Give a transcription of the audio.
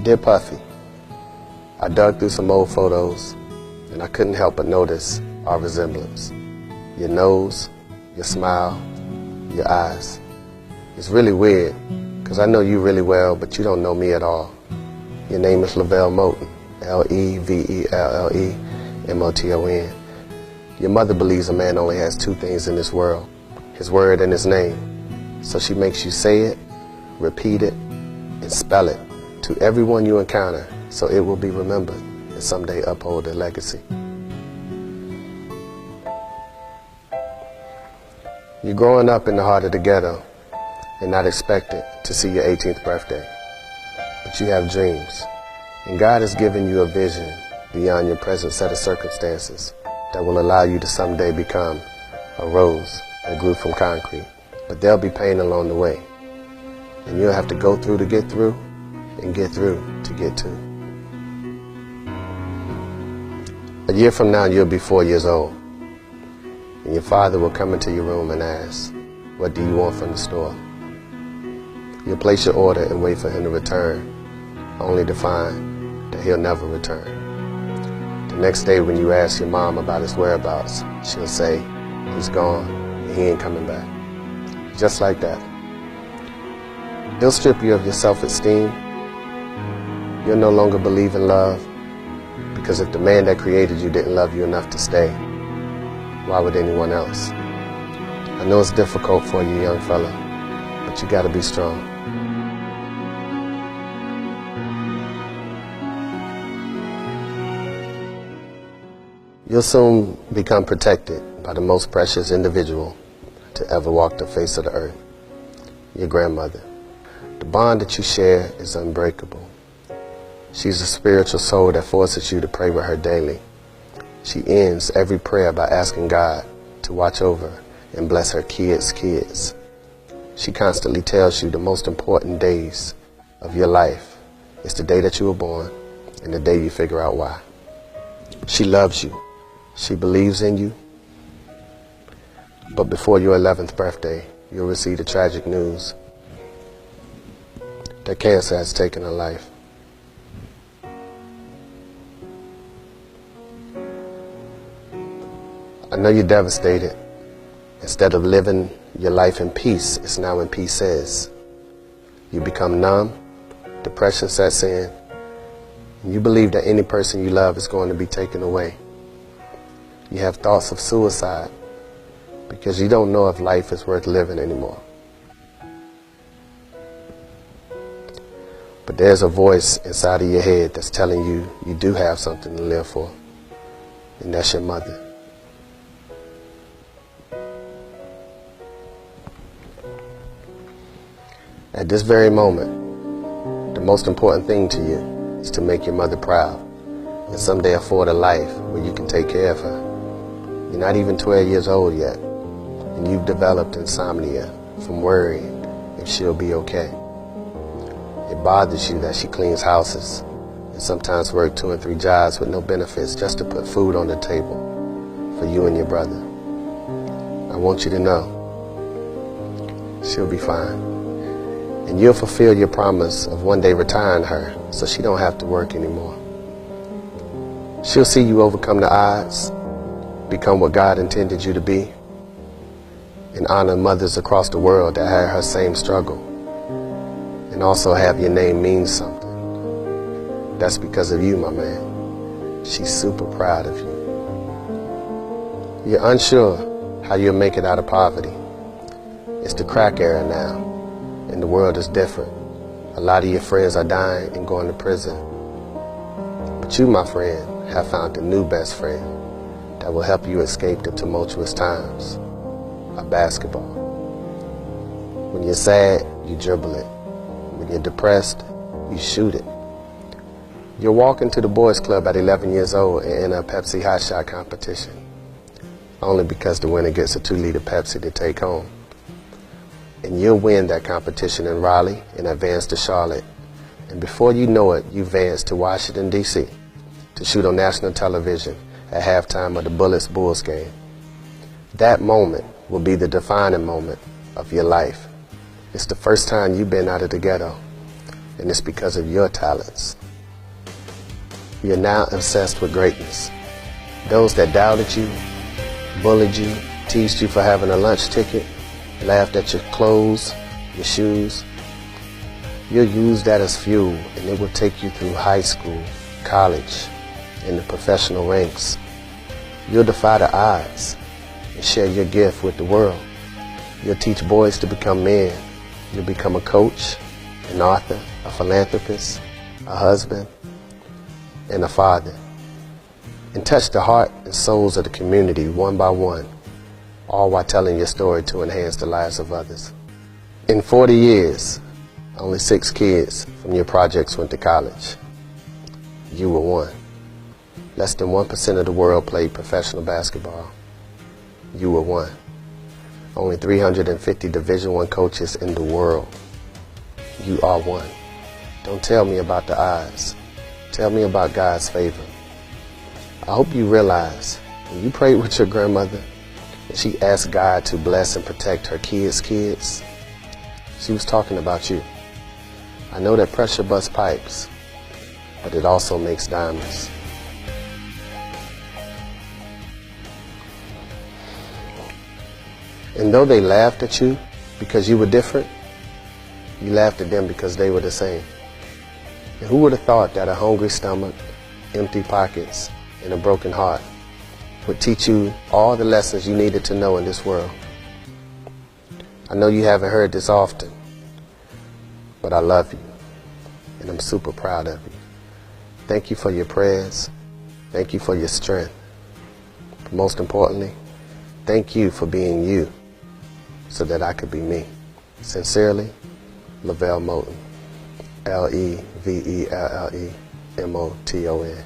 Dear Puffy, I dug through some old photos and I couldn't help but notice our resemblance. Your nose, your smile, your eyes. It's really weird because I know you really well, but you don't know me at all. Your name is Levelle Moton, Levelle-M-O-T-O-N. Your mother believes a man only has two things in this world, his word and his name. So she makes you say it, repeat it, and spell it to everyone you encounter so it will be remembered and someday uphold their legacy. You're growing up in the heart of the ghetto and not expected to see your 18th birthday. But you have dreams, and God has given you a vision beyond your present set of circumstances that will allow you to someday become a rose that grew from concrete. But there'll be pain along the way, and you'll have to go through to get through, and get through to get to. A year from now, you'll be 4 years old, and your father will come into your room and ask, "What do you want from the store?" You'll place your order and wait for him to return, only to find that he'll never return. The next day when you ask your mom about his whereabouts, she'll say, "He's gone and he ain't coming back." Just like that. He'll strip you of your self-esteem. You'll no longer believe in love, because if the man that created you didn't love you enough to stay, why would anyone else? I know it's difficult for you, young fella, but you gotta be strong. You'll soon become protected by the most precious individual to ever walk the face of the earth, your grandmother. The bond that you share is unbreakable. She's a spiritual soul that forces you to pray with her daily. She ends every prayer by asking God to watch over and bless her kids' kids. She constantly tells you the most important days of your life is the day that you were born and the day you figure out why. She loves you. She believes in you. But before your 11th birthday, you'll receive the tragic news that cancer has taken her life. I know you're devastated. Instead of living your life in peace, it's now in pieces. You become numb, depression sets in, and you believe that any person you love is going to be taken away. You have thoughts of suicide because you don't know if life is worth living anymore. But there's a voice inside of your head that's telling you you do have something to live for, and that's your mother. At this very moment, the most important thing to you is to make your mother proud and someday afford a life where you can take care of her. You're not even 12 years old yet, and you've developed insomnia from worrying if she'll be okay. It bothers you that she cleans houses and sometimes works 2 and 3 jobs with no benefits just to put food on the table for you and your brother. I want you to know she'll be fine. And you'll fulfill your promise of one day retiring her so she don't have to work anymore. She'll see you overcome the odds, become what God intended you to be, and honor mothers across the world that had her same struggle, and also have your name mean something. That's because of you, my man. She's super proud of you. You're unsure how you'll make it out of poverty. It's the crack era now, and the world is different. A lot of your friends are dying and going to prison. But you, my friend, have found a new best friend that will help you escape the tumultuous times. A basketball. When you're sad, you dribble it. When you're depressed, you shoot it. You'll walk into the boys club at 11 years old and enter a Pepsi hot shot competition, only because the winner gets a 2-liter Pepsi to take home. And you'll win that competition in Raleigh and advance to Charlotte. And before you know it, you advance to Washington, D.C. to shoot on national television at halftime of the Bullets-Bulls game. That moment will be the defining moment of your life. It's the first time you've been out of the ghetto. and it's because of your talents. You're now obsessed with greatness. Those that doubted you, bullied you, teased you for having a lunch ticket, laughed at your clothes, your shoes, you'll use that as fuel, and it will take you through high school, college, and the professional ranks. You'll defy the odds and share your gift with the world. You'll teach boys to become men. You'll become a coach, an author, a philanthropist, a husband, and a father, and touch the heart and souls of the community one by one, all while telling your story to enhance the lives of others. In 40 years, only 6 kids from your projects went to college. You were one. Less than 1% of the world played professional basketball. You were one. Only 350 Division I coaches in the world. You are one. Don't tell me about the odds. Tell me about God's favor. I hope you realize when you prayed with your grandmother and she asked God to bless and protect her kids' kids, she was talking about you. I know that pressure busts pipes, but it also makes diamonds. And though they laughed at you because you were different, you laughed at them because they were the same. And who would have thought that a hungry stomach, empty pockets, and a broken heart would teach you all the lessons you needed to know in this world? I know you haven't heard this often, but I love you, and I'm super proud of you. Thank you for your prayers. Thank you for your strength. But most importantly, thank you for being you so that I could be me. Sincerely, Levelle Moton. Levelle Moton.